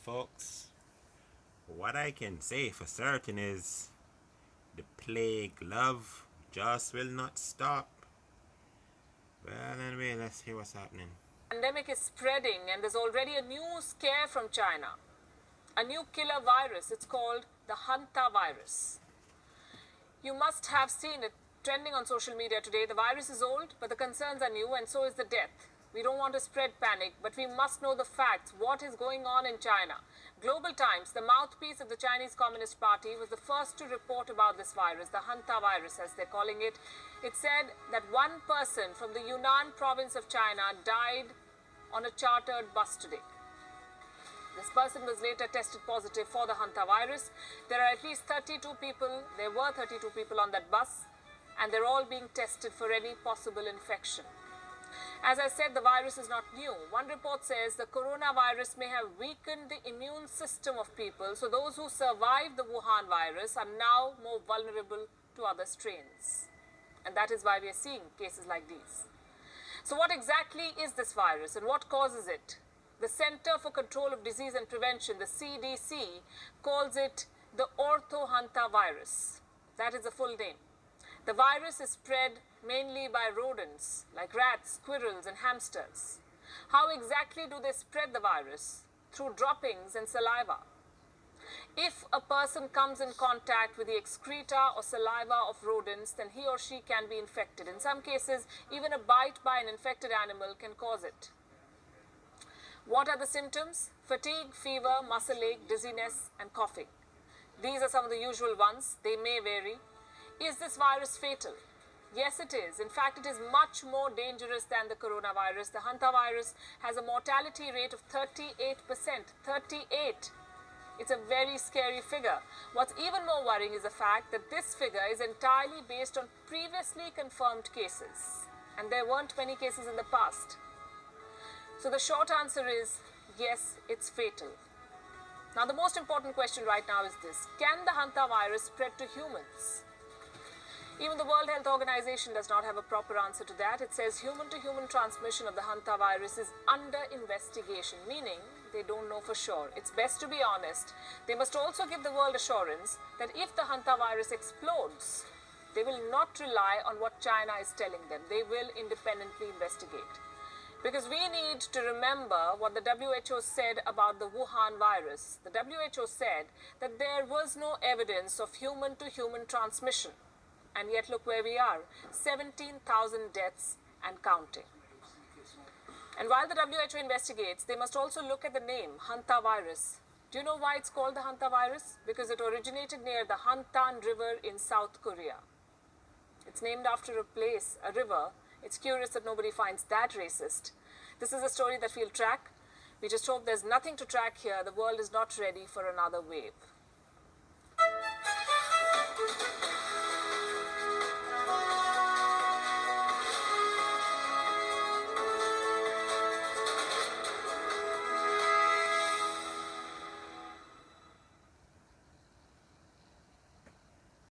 folks. What I can say for certain is the plague love just will not stop. Well, anyway, let's see what's happening. The pandemic is spreading and there's already a new scare from China. A new killer virus. It's called the Hanta virus. You must have seen it trending on social media today. The virus is old, but the concerns are new, and so is the death. We don't want to spread panic, but we must know the facts. What is going on in China? Global Times, the mouthpiece of the Chinese Communist Party, was the first to report about this virus, the Hanta virus as they're calling it. It said that one person from the Yunnan province of China died on a chartered bus today. This person was later tested positive for the Hanta virus. There are at least 32 people, there were 32 people on that bus, and they're all being tested for any possible infection. As I said, the virus is not new. One report says the coronavirus may have weakened the immune system of people, so those who survived the Wuhan virus are now more vulnerable to other strains. And that is why we are seeing cases like these. So what exactly is this virus and what causes it? The Center for Control of Disease and Prevention, the CDC, calls it the orthohanta virus. That is the full name. The virus is spread mainly by rodents like rats, squirrels and hamsters. How exactly do they spread the virus? Through droppings and saliva. If a person comes in contact with the excreta or saliva of rodents, then he or she can be infected. In some cases, even a bite by an infected animal can cause it. What are the symptoms? Fatigue, fever, muscle ache, dizziness and coughing. These are some of the usual ones. They may vary. Is this virus fatal? Yes, it is. In fact, it is much more dangerous than the coronavirus. The Hanta virus has a mortality rate of 38%. 38. It's a very scary figure. What's even more worrying is the fact that this figure is entirely based on previously confirmed cases. And there weren't many cases in the past. So the short answer is, yes, it's fatal. Now, the most important question right now is this. Can the Hanta virus spread to humans? Even the World Health Organization does not have a proper answer to that. It says human-to-human transmission of the Hanta virus is under investigation, meaning they don't know for sure. It's best to be honest. They must also give the world assurance that if the Hanta virus explodes, they will not rely on what China is telling them. They will independently investigate. Because we need to remember what the WHO said about the Wuhan virus. The WHO said that there was no evidence of human-to-human transmission. And yet look where we are, 17,000 deaths and counting. And while the WHO investigates, they must also look at the name, Hanta virus. Do you know why it's called the Hanta virus? Because it originated near the Hantan River in South Korea. It's named after a place, a river. It's curious that nobody finds that racist. This is a story that we'll track. We just hope there's nothing to track here. The world is not ready for another wave.